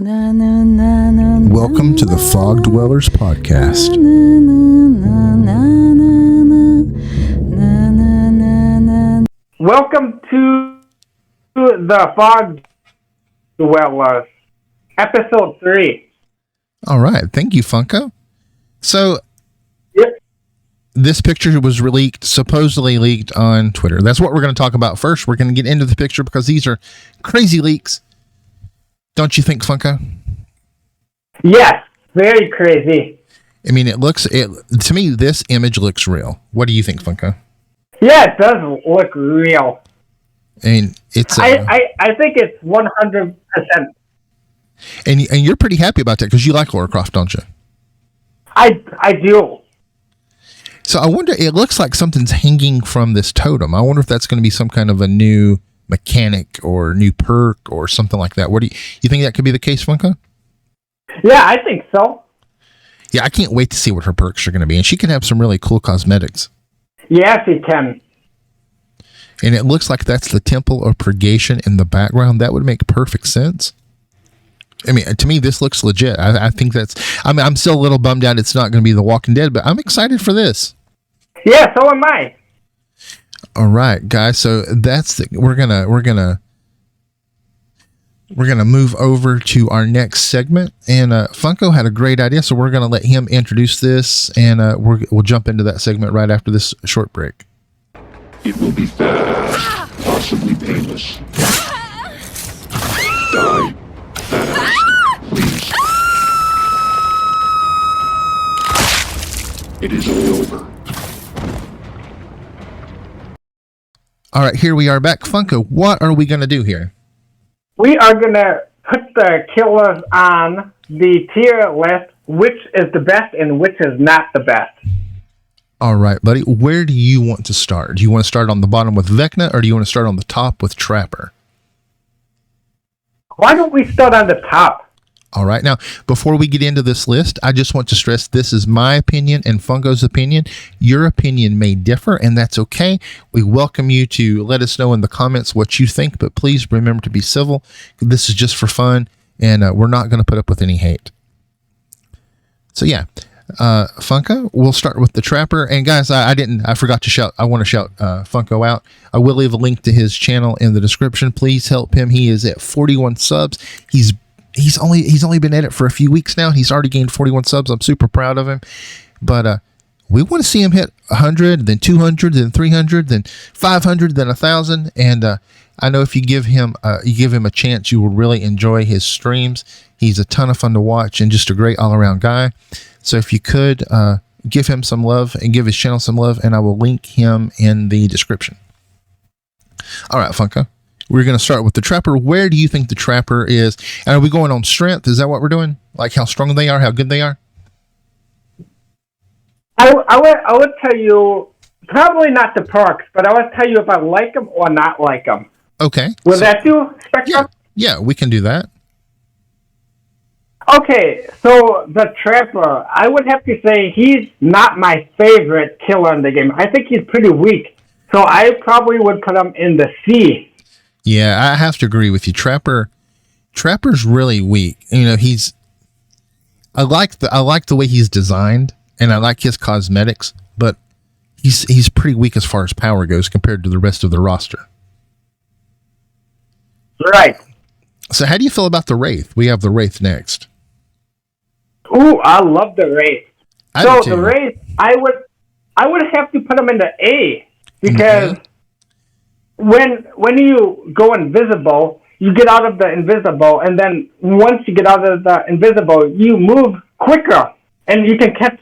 Welcome to the Fog Dwellers Podcast. Welcome to the Fog Dwellers, episode 3. All right. Thank you, Funko. So, Yep. This picture was supposedly leaked on Twitter. That's what we're going to talk about first. We're going to get into the picture because these are crazy leaks. Don't you think, Funko? Yes, very crazy. I mean, to me, this image looks real. What do you think, Funko? Yeah, it does look real. I mean, I think it's 100%. And you're pretty happy about that because you like Cara Croft, don't you? I do. So I wonder, it looks like something's hanging from this totem. I wonder if that's going to be some kind of a new mechanic or new perk or something like that. What do you think that could be the case, Funko? Yeah, I think so. Yeah, I can't wait to see what her perks are going to be. And she can have some really cool cosmetics. Yes, it can. And it looks like that's the Temple of Purgation in the background. That would make perfect sense. I mean, to me, this looks legit. I think I'm still a little bummed out it's not going to be The Walking Dead, but I'm excited for this. Yeah, so am I. All right, guys. So we're gonna move over to our next segment. And Funko had a great idea, so we're gonna let him introduce this, and we'll jump into that segment right after this short break. It will be fast, possibly painless. Die fast, please. It is all over. All right, here we are back. Funko, what are we going to do here? We are going to put the killers on the tier list, which is the best and which is not the best. All right, buddy. Where do you want to start? Do you want to start on the bottom with Vecna, or do you want to start on the top with Trapper? Why don't we start on the top? All right. Now, before we get into this list, I just want to stress this is my opinion and Funko's opinion. Your opinion may differ, and that's okay. We welcome you to let us know in the comments what you think, but please remember to be civil. This is just for fun, and we're not going to put up with any hate. So, yeah. Funko, we'll start with the Trapper. And guys, I forgot to shout. I want to shout Funko out. I will leave a link to his channel in the description. Please help him. He is at 41 subs. He's only been at it for a few weeks now. He's already gained 41 subs. I'm super proud of him. But we want to see him hit 100, then 200, then 300, then 500, then 1,000. And I know if you give him a chance, you will really enjoy his streams. He's a ton of fun to watch and just a great all-around guy. So if you could give him some love and give his channel some love, and I will link him in the description. All right, Funko. We're going to start with the Trapper. Where do you think the Trapper is? And are we going on strength? Is that what we're doing? Like how strong they are, how good they are? I would tell you, probably not the perks, but I would tell you if I like them or not like them. Okay. Will that do, Spectrum? Yeah, we can do that. Okay, so the Trapper, I would have to say he's not my favorite killer in the game. I think he's pretty weak, so I probably would put him in the C. Yeah, I have to agree with you. Trapper's really weak. You know, I like the way he's designed, and I like his cosmetics, but he's pretty weak as far as power goes compared to the rest of the roster. Right. So how do you feel about the Wraith? We have the Wraith next. Ooh, I love the Wraith. So the Wraith, I would have to put him in the A because when you go invisible, you get out of the invisible, and then once you get out of the invisible, you move quicker, and you can catch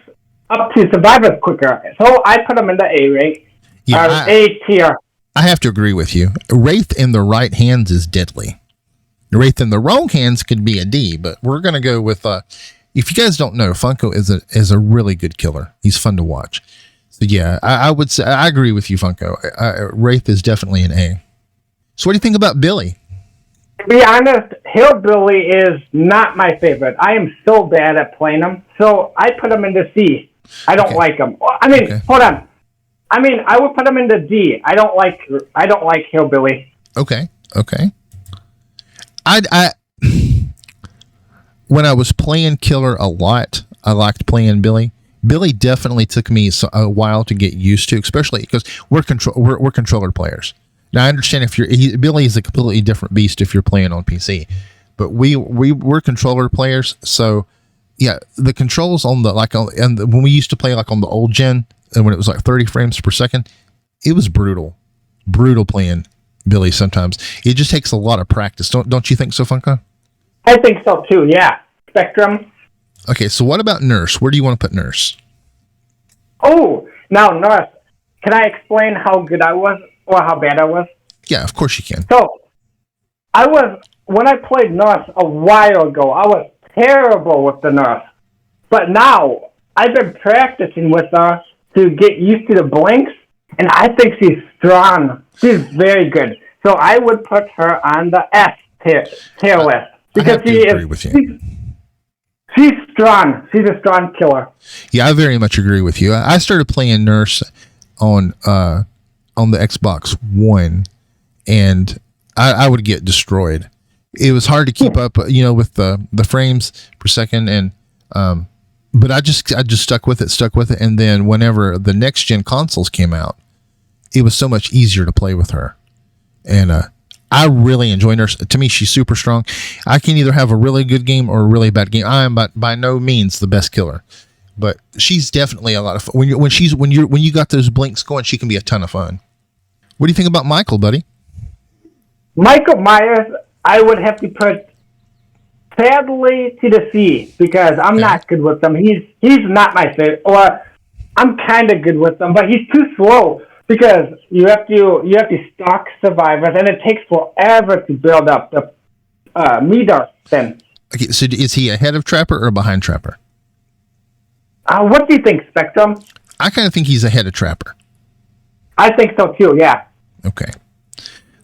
up to survivors quicker. So I put him in the A rate, A tier. I have to agree with you. Wraith in the right hands is deadly. Wraith in the wrong hands could be a D, but we're going to go with, if you guys don't know, Funko is a really good killer. He's fun to watch. So yeah, I would say, I agree with you, Funko. Wraith is definitely an A. So what do you think about Billy? To be honest, Hillbilly is not my favorite. I am so bad at playing him, so I put him in the C. I don't like him. I mean, hold on. I mean, I would put him in the D. I don't like Hillbilly. Okay. when I was playing Killer a lot, I liked playing Billy. Billy definitely took me a while to get used to, especially because we're controller players. Now I understand if Billy is a completely different beast if you're playing on PC, but we're controller players. So yeah, the controls on when we used to play like on the old gen and when it was like 30 frames per second, it was brutal playing Billy. Sometimes it just takes a lot of practice. Don't you think so, Funko? I think so too. Yeah, Spectrum. Okay, so what about Nurse? Where do you want to put Nurse? Oh, now Nurse. Can I explain how good I was or how bad I was? Yeah, of course you can. So, when I played Nurse a while ago, I was terrible with the Nurse. But now, I've been practicing with her to get used to the blinks, and I think she's strong. She's very good. So I would put her on the S tier list. Because she's strong. She's a strong killer. Yeah, I very much agree with you. I started playing Nurse on the Xbox One, and I would get destroyed. It was hard to keep up, with the frames per second, and but I just stuck with it, and then whenever the next gen consoles came out, it was so much easier to play with her, and I really enjoy Nurse. To me, she's super strong. I can either have a really good game or a really bad game. I am by no means the best killer, but she's definitely a lot of fun. When you got those blinks going, she can be a ton of fun. What do you think about Michael, buddy? Michael Myers, I would have to put sadly to the C because I'm not good with him. He's not my favorite, or I'm kind of good with him, but he's too slow. Because you have to stalk survivors, and it takes forever to build up the meter. Then. Okay, so is he ahead of Trapper or behind Trapper? What do you think, Spectrum? I kind of think he's ahead of Trapper. I think so too. Yeah. Okay.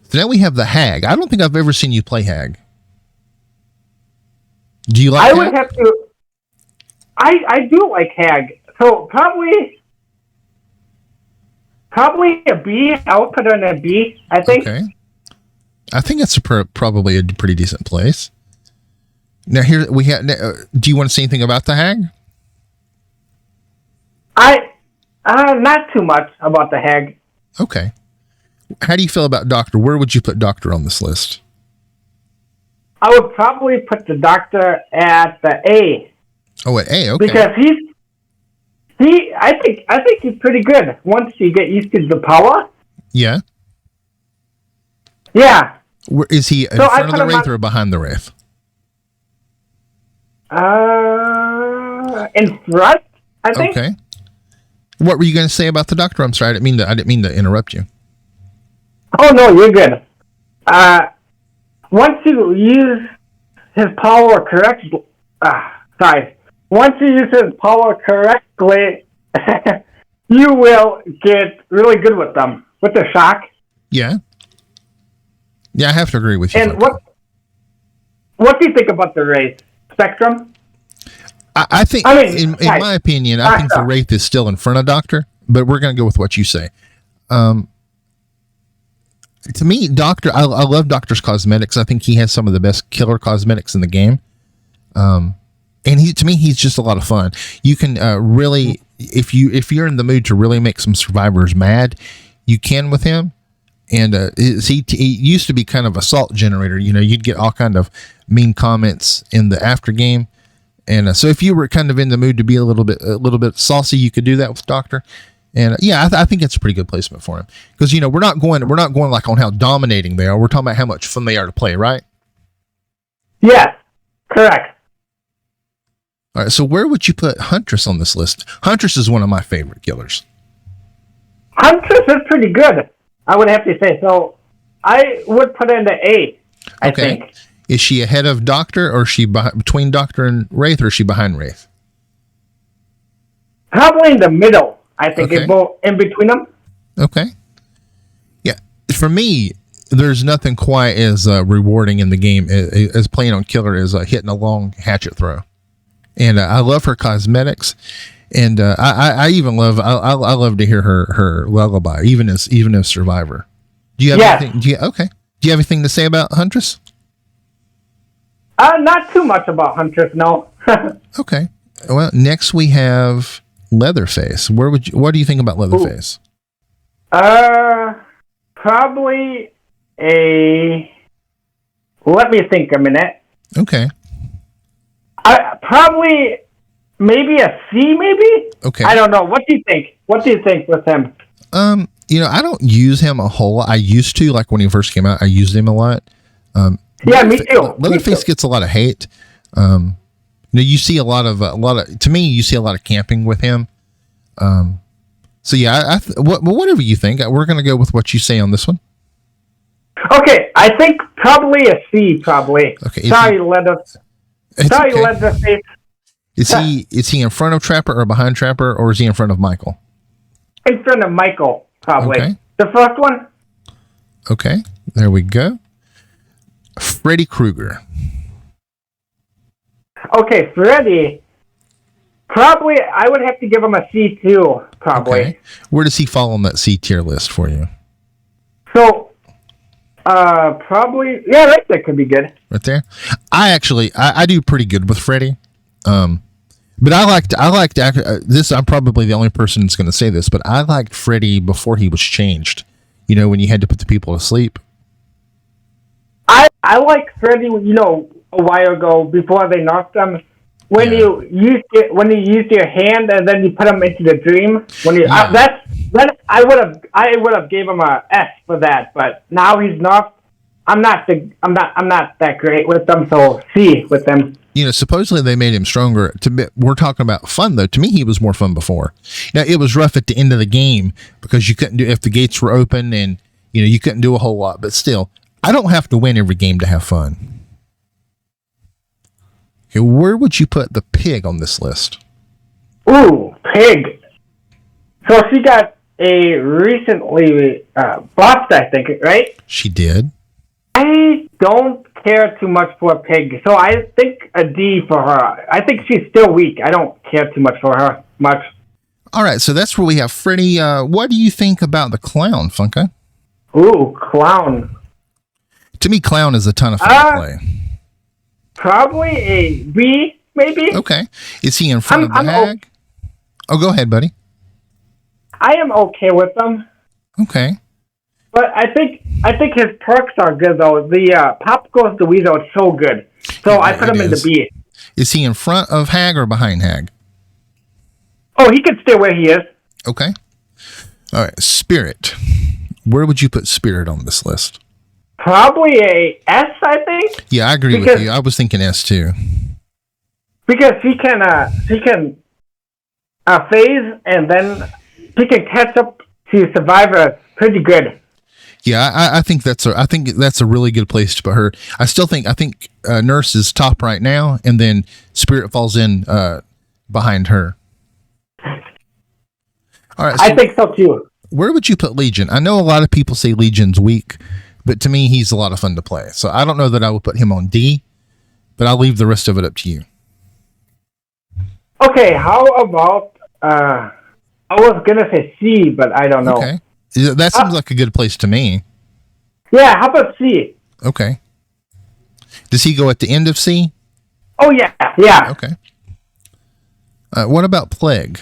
So now we have the Hag. I don't think I've ever seen you play Hag. Do you like? I would have to. I do like Hag. So probably a B. I would put her in a B, I think. Okay. I think that's probably a pretty decent place. Now here we have. Do you want to say anything about the Hag? Not too much about the Hag. Okay. How do you feel about Doctor? Where would you put Doctor on this list? I would probably put the Doctor at the A. Oh, at A. Okay. Because I think he's pretty good once you get used to the power. Yeah. Yeah. Is he in front of the Wraith or behind the Wraith? In front, I think. Okay. What were you going to say about the Doctor? I'm sorry, I didn't mean to interrupt you. Oh no, you're good. Once you use his power correctly, Once you use his power correctly, you will get really good with them. With the shock. Yeah. Yeah, I have to agree with you. And what do you think about the Wraith? Spectrum? I think, in my opinion, I think the Wraith is still in front of Doctor, but we're going to go with what you say. To me, Doctor, I love Doctor's cosmetics. I think he has some of the best killer cosmetics in the game. And to me, he's just a lot of fun. You can really, if you're in the mood to really make some survivors mad, you can with him. And he used to be kind of a salt generator. You'd get all kind of mean comments in the after game. And so if you were kind of in the mood to be a little bit saucy, you could do that with Doctor. And I think it's a pretty good placement for him because we're not going like on how dominating they are. We're talking about how much fun they are to play, right? Yes, correct. All right. So where would you put Huntress on this list? Huntress is one of my favorite killers. Huntress is pretty good, I would have to say. So I would put her in the A. I think. Is she ahead of Doctor, or is she between Doctor and Wraith, or is she behind Wraith? Probably in the middle. I think it's both in between them. Okay. Yeah. For me, there's nothing quite as rewarding in the game as playing on Killer as hitting a long hatchet throw. And I love her cosmetics. And I even love I love to hear her lullaby, even as Survivor. Do you have anything? Do you have anything to say about Huntress? Not too much about Huntress, no. Okay. Well, next we have Leatherface. What do you think about Leatherface? Probably let me think a minute. Okay. Probably maybe a C, maybe? Okay. I don't know. What do you think? What do you think with him? I don't use him a whole lot. I used to, like when he first came out, I used him a lot. Yeah, me too. Leatherface gets a lot of hate. You see a lot of to me, you see a lot of camping with him. So yeah, whatever you think, we're going to go with what you say on this one. Okay, I think probably a C, probably. Okay. Sorry, Leatherface. Is he in front of Trapper or behind Trapper, or is he in front of Michael? In front of Michael, probably. Okay. The first one? Okay, there we go. Freddy Krueger. Okay, Freddy. Probably, I would have to give him a C too, probably. Okay. Where does he fall on that C tier list for you? So, probably, yeah, right there could be good. Right there. I do pretty good with Freddy. But I liked this. I'm probably the only person that's going to say this, but I liked Freddy before he was changed. When you had to put the people to sleep. I like Freddy, a while ago before they knocked him. When you used your hand and then you put him into the dream. I would have gave him a S for that, but now he's not. I'm not that great with them, so C with them. Supposedly they made him stronger. We're talking about fun though. To me, he was more fun before. Now it was rough at the end of the game because you couldn't do if the gates were open and you couldn't do a whole lot. But still, I don't have to win every game to have fun. Okay, where would you put the pig on this list? Ooh, pig. So she got a recently bossed, I think, right? She did. I don't care too much for Pig, so I think a D for her. I think she's still weak. I don't care too much for her much. All right, so that's where we have Freddy. What do you think about the clown, Funko? Ooh, clown. To me, clown is a ton of fun to play. Probably a B, maybe. Okay. Is he in front of the hag? Oh, go ahead, buddy. I am okay with them. Okay. But I think his perks are good though. The Pop Goes the Weasel is so good. So I put him in the B. Is he in front of Hag or behind Hag? Oh, he could stay where he is. Okay. All right. Spirit. Where would you put Spirit on this list? Probably a S, I think. Yeah, I agree with you. I was thinking S too. Because he can phase and then he can catch up to Survivor pretty good. Yeah, I think that's a really good place to put her. I think Nurse is top right now, and then Spirit falls in behind her. All right, so I think so too. Where would you put Legion? I know a lot of people say Legion's weak, but to me, he's a lot of fun to play. So I don't know that I would put him on D, but I'll leave the rest of it up to you. Okay, how about I was gonna say C, but I don't know. Okay. That seems like a good place to me. Yeah, how about C? Okay. Does he go at the end of C? Oh, yeah. Okay. What about Plague?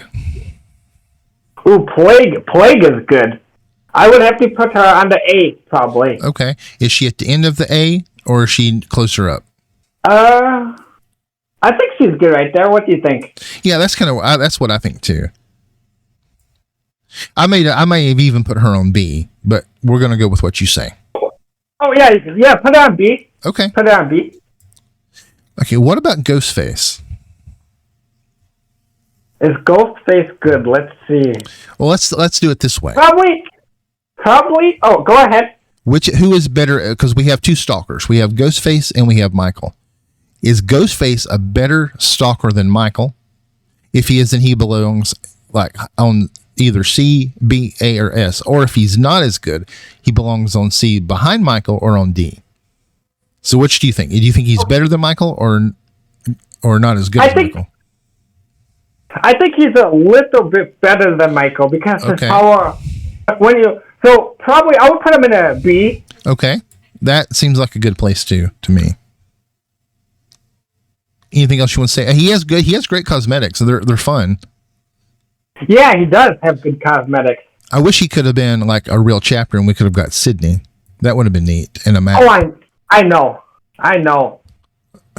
Ooh, Plague is good. I would have to put her on the A, probably. Okay. Is she at the end of the A, or is she closer up? I think she's good right there. What do you think? Yeah, that's what I think too. I may have even put her on B, but we're going to go with what you say. Oh, yeah, put her on B. Okay. Put her on B. Okay, what about Ghostface? Is Ghostface good? Let's see. Well, let's do it this way. Probably. Oh, go ahead. Who is better? Because we have two stalkers. We have Ghostface and we have Michael. Is Ghostface a better stalker than Michael? If he is, then he belongs like on either C, B, A, or S. Or if he's not as good, he belongs on C behind Michael or on D. So which do you think? Do you think he's better than Michael or not as good as Michael? I think he's a little bit better than Michael because his power. So probably I would put him in a B. Okay, that seems like a good place to me. Anything else you want to say? He has great cosmetics. So they're fun. Yeah, he does have good cosmetics. I wish he could have been like a real chapter and we could have got Sydney. That would have been neat in a match. Oh, I know.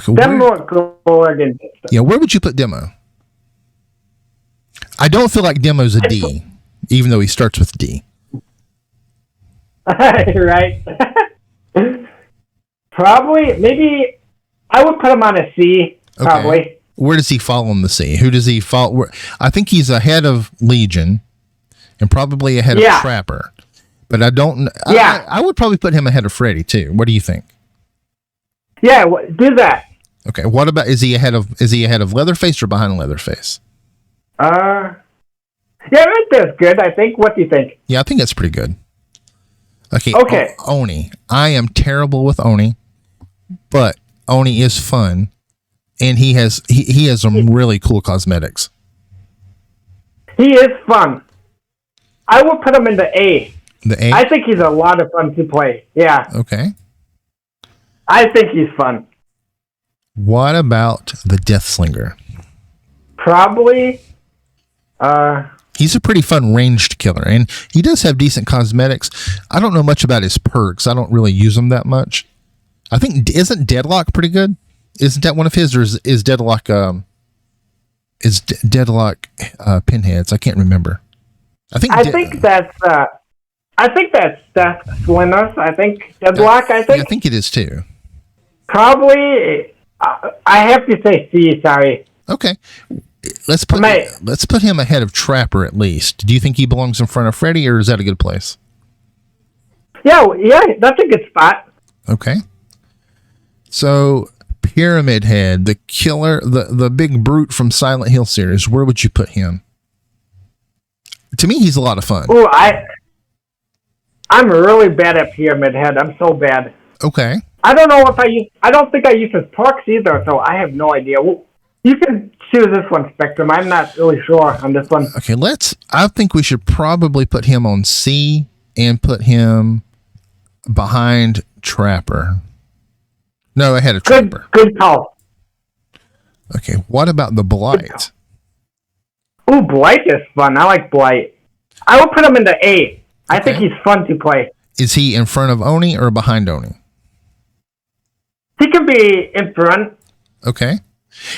Okay, Where would you put Demo? I don't feel like Demo's a D, even though he starts with D. Right. Probably, maybe I would put him on a C. Probably. Okay. Where does he fall on the C? Who does he fall? I think he's ahead of Legion, and probably ahead of Trapper. But I don't. Yeah. I would probably put him ahead of Freddy too. What do you think? Yeah, do that. Okay. What about is he ahead of Leatherface or behind Leatherface? Yeah, right there's good. I think. What do you think? Yeah, I think that's pretty good. Okay. Oni. I am terrible with Oni, but Oni is fun, and he has some really cool cosmetics. He is fun. I would put him in the A. The A? I think he's a lot of fun to play. Yeah. Okay. I think he's fun. What about the Deathslinger? Probably. He's a pretty fun ranged killer, and he does have decent cosmetics. I don't know much about his perks. I don't really use them that much. I think isn't Deadlock pretty good? Isn't that one of his, or is Deadlock pinheads? I can't remember. I think that's Slimmers. I think Deadlock. I think. Yeah, I think it is too. Probably. I have to say C. Sorry. Okay. Let's put him ahead of Trapper at least. Do you think he belongs in front of Freddy, or is that a good place? Yeah, that's a good spot. Okay. So, Pyramid Head, the killer, the big brute from Silent Hill series, where would you put him? To me, he's a lot of fun. Oh, I'm really bad at Pyramid Head. I'm so bad. Okay. I don't think I use his perks either, so I have no idea. Well, you can choose this one, Spectrum. I'm not really sure on this one. Okay, I think we should probably put him on C and put him behind Trapper. No, ahead of Trapper. Good call. Okay, what about the Blight? Ooh, Blight is fun. I like Blight. I would put him in the A. I think he's fun to play. Is he in front of Oni or behind Oni? He can be in front. Okay.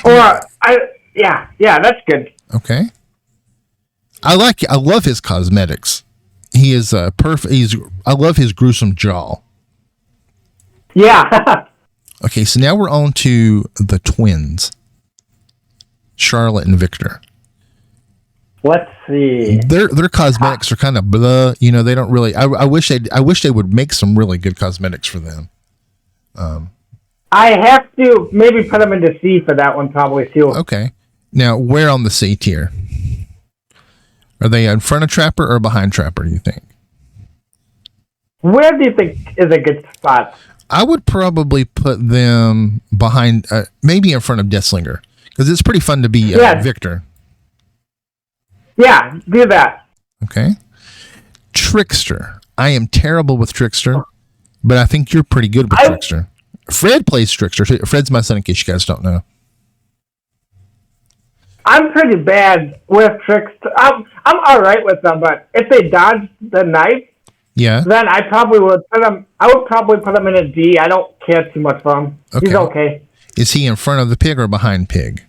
Or that's good. Okay. I love his cosmetics. He is perfect. I love his gruesome jaw. Yeah. Okay, so now we're on to the twins, Charlotte and Victor. Let's see. Their cosmetics are kind of blah. You know, they don't really. I wish they would make some really good cosmetics for them. I have to maybe put them into C for that one, probably too. Okay. Now, where on the C tier? Are they in front of Trapper or behind Trapper, do you think? Where do you think is a good spot? I would probably put them behind, maybe in front of Deathslinger, because it's pretty fun to be Victor. Yeah, do that. Okay. Trickster. I am terrible with Trickster, but I think you're pretty good with Trickster. Fred plays Trickster. Fred's my son, in case you guys don't know. I'm pretty bad with Trickster. I'm all right with them, but if they dodge the knife, then I probably would put them. I would probably put them in a D. I don't care too much for him. Okay. He's okay. Is he in front of the Pig or behind Pig?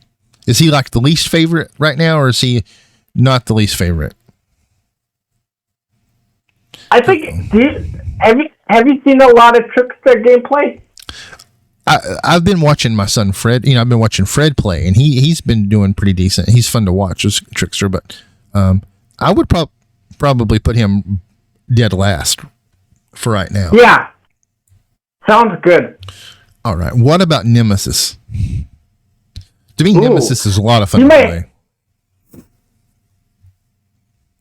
Is he like the least favorite right now, or is he not the least favorite? I think. Have you seen a lot of Trickster gameplay? I've been watching my son Fred. I've been watching Fred play, and he's been doing pretty decent. He's fun to watch as Trickster, but I would probably put him dead last for right now. Yeah, sounds good. All right. What about Nemesis? To me, Nemesis is a lot of fun to play.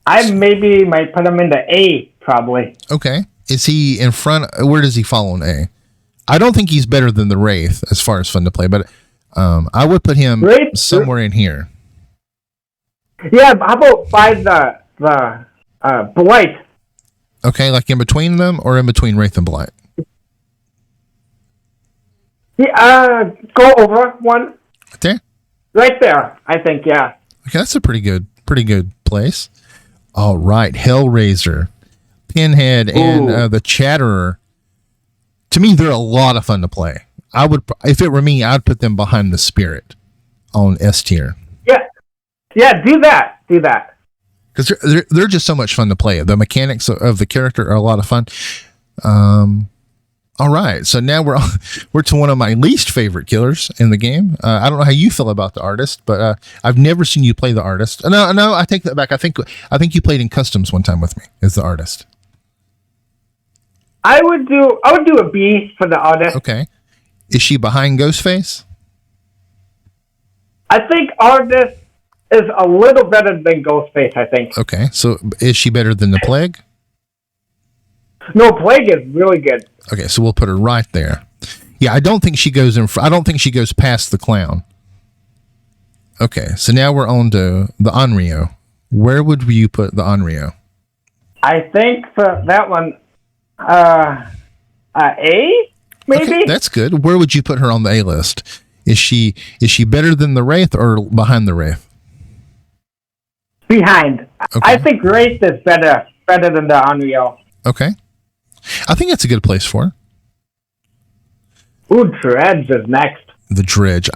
I maybe might put him into A, probably. Okay. Is he in front? Where does he fall on A? I don't think he's better than the Wraith as far as fun to play, but I would put him somewhere in here. Yeah, how about by the Blight? Okay, like in between them or in between Wraith and Blight? Yeah, go over one. Right there? Right there, I think, yeah. Okay, that's a pretty good place. All right, Hellraiser, Pinhead, and the Chatterer. To me, they're a lot of fun to play. I would, if it were me, I'd put them behind the Spirit on S tier. Yeah, do that. Because they're just so much fun to play. The mechanics of the character are a lot of fun. All right, so now we're to one of my least favorite killers in the game. I don't know how you feel about the artist, but I've never seen you play the artist. No, I take that back. I think you played in customs one time with me as the artist. I would do a B for the artist. Okay, is she behind Ghostface? I think artist is a little better than Ghostface, I think. Okay, so is she better than the Plague? No, Plague is really good. Okay, so we'll put her right there. Yeah, I don't think she goes I don't think she goes past the Clown. Okay, so now we're on to the Onryo. Where would you put the Onryo? I think for that one, A, maybe? Okay, that's good. Where would you put her on the A list? Is she better than the Wraith or behind the Wraith? Behind. Okay. I think Wraith is better than the Unreal. Okay. I think that's a good place for her. Ooh, Dredge is next. The Dredge.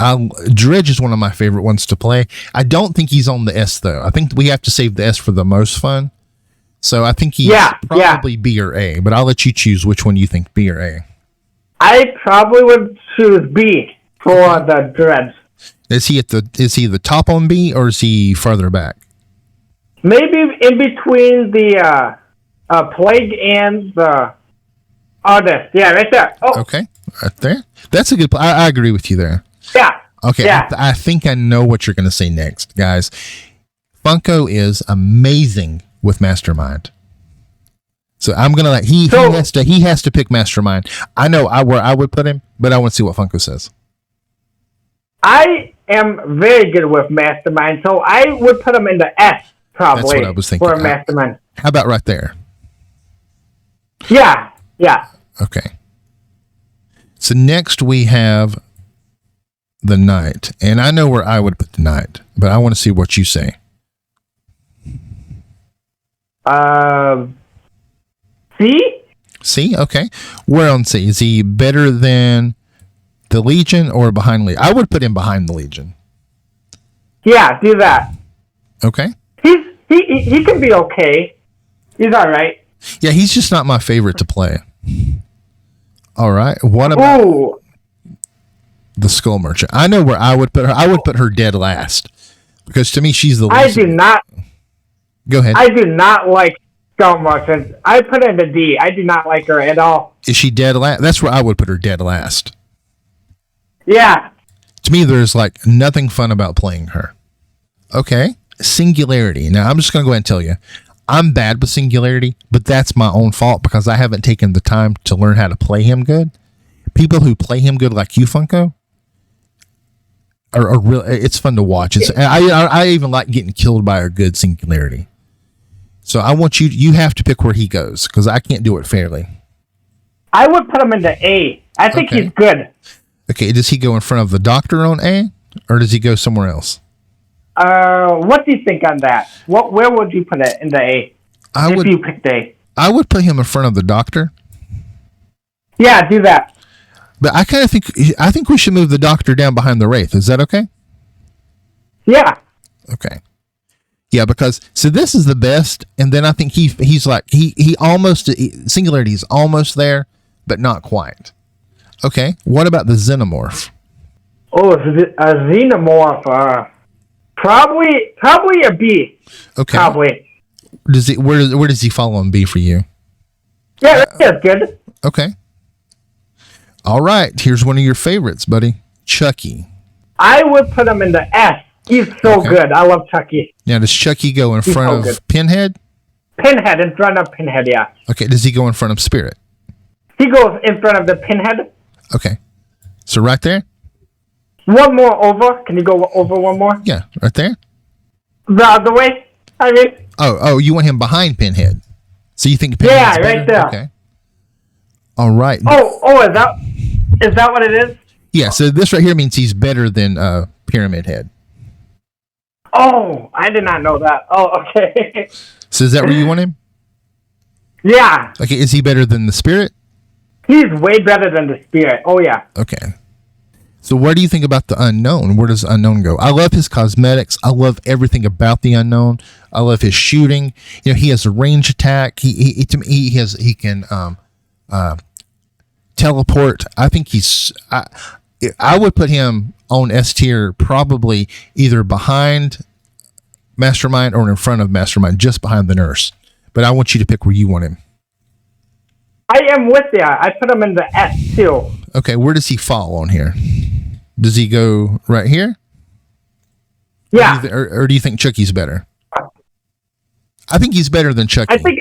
Dredge is one of my favorite ones to play. I don't think he's on the S, though. I think we have to save the S for the most fun. So I think he's probably B or A, but I'll let you choose which one you think, B or A. I probably would choose B for the Dredge. Is he the top on B, or is he farther back? Maybe in between the Plague and the Artist. Yeah, right there. Oh. Okay, right there. That's a good. I agree with you there. Yeah. Okay, yeah. I think I know what you're going to say next, guys. Funko is amazing with Mastermind. So I'm gonna let he has to pick Mastermind. I know where I would put him, but I want to see what Funko says. I am very good with Mastermind, so I would put him in the S probably. That's what I was thinking. For Mastermind. How about right there? Yeah. Okay. So next we have the Knight, and I know where I would put the Knight, but I want to see what you say. C? C? Okay. Where on C? Is he better than the Legion or behind Legion? I would put him behind the Legion. Yeah, do that. Okay. He can be okay. He's all right. Yeah, he's just not my favorite to play. All right. What about the Skull Merchant? I know where I would put her. I would put her dead last because to me she's the least. I do not. Go ahead. I do not like Skull Merchant. I put her in the D. I do not like her at all. Is she dead last? That's where I would put her dead last. Yeah. To me, there's like nothing fun about playing her. Okay. Singularity. Now, I'm just going to go ahead and tell you, I'm bad with Singularity, but that's my own fault because I haven't taken the time to learn how to play him good. People who play him good like you, Funko, are real. It's fun to watch. I even like getting killed by a good Singularity. So I want you have to pick where he goes because I can't do it fairly. I would put him in the A. I think he's good. Okay, does he go in front of the Doctor on A, or does he go somewhere else? What do you think on that? Where would you put it in the A? If you picked A. I would put him in front of the Doctor. Yeah, do that. But I think we should move the Doctor down behind the Wraith. Is that okay? Yeah. Okay. Yeah, because so this is the best, and then I think he's like he almost Singularity is almost there, but not quite. Okay. What about the Xenomorph? Oh, a Xenomorph. Probably a B. Okay. Probably. Where does he fall on B for you? Yeah, that's good. Okay. All right. Here's one of your favorites, buddy. Chucky. I would put him in the S. He's so good. I love Chucky. Now, does Chucky go in front of Pinhead? Pinhead, in front of Pinhead, yeah. Okay. Does he go in front of Spirit? He goes in front of the Pinhead. Okay. So right there? One more over. Can you go over one more? Yeah, right there. The other way, I mean. Oh, you want him behind Pinhead. So you think Pinhead's better? Right there. Okay. All right. Oh, is that what it is? Yeah, so this right here means he's better than Pyramid Head. Oh, I did not know that. Oh, okay. So is that where you want him? Yeah. Okay, is he better than the Spirit? He's way better than the Spirit. Oh, yeah. Okay. So what do you think about the Unknown? Where does Unknown go? I love his cosmetics. I love everything about the Unknown. I love his shooting. You know, he has a range attack. He can teleport. I think I would put him on S tier, probably either behind Mastermind or in front of Mastermind, just behind the Nurse. But I want you to pick where you want him. I am with you. I put him in the S too. Okay, where does he fall on here? Does he go right here? Yeah. Or do you think Chucky's better? I think he's better than Chucky. I think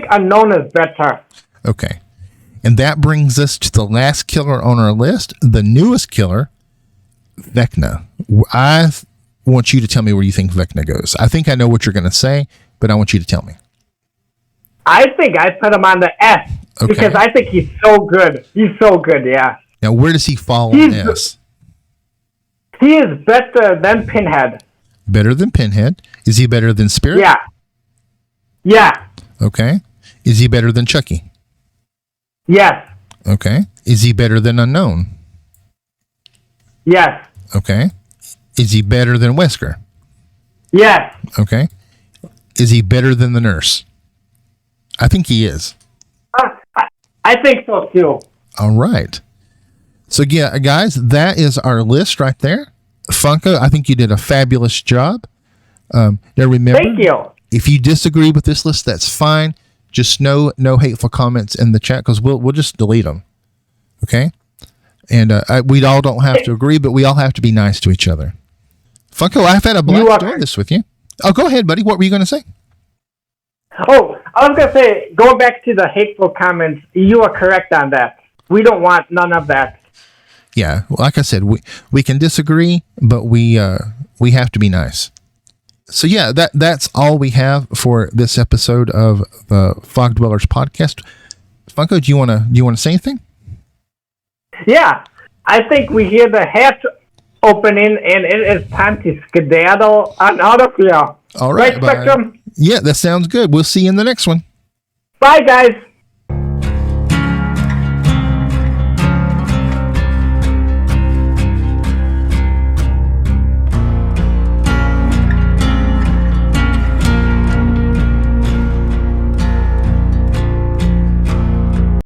Unknown is better. Okay. And that brings us to the last killer on our list, the newest killer, Vecna. I want you to tell me where you think Vecna goes. I think I know what you're going to say, but I want you to tell me. I think I put him on the S because I think he's so good. He's so good, yeah. Now, where does he fall on S? He is better than Pinhead. Better than Pinhead? Is he better than Spirit? Yeah. Yeah. Okay. Is he better than Chucky? Yes. Okay. Is he better than Unknown? Yes. Okay. Is he better than Wesker? Yes. Okay. Is he better than the Nurse? I think he is. I think so too. All right. So yeah, guys, that is our list right there. Funko, I think you did a fabulous job. Now remember, Thank you. if you disagree with this list, that's fine. Just no hateful comments in the chat because we'll just delete them. Okay. And we all don't have to agree, but we all have to be nice to each other. Funko, I've had a blast doing this with you. Oh, go ahead, buddy. What were you going to say? Oh, I was going to say, going back to the hateful comments, you are correct on that. We don't want none of that. Yeah, like I said, we can disagree, but we have to be nice. So yeah, that's all we have for this episode of the Fog Dwellers podcast. Funko, do you want to say anything? Yeah, I think we hear the hatch opening, and it is time to skedaddle on out of here. All right, Spectrum? Yeah, that sounds good. We'll see you in the next one. Bye, guys.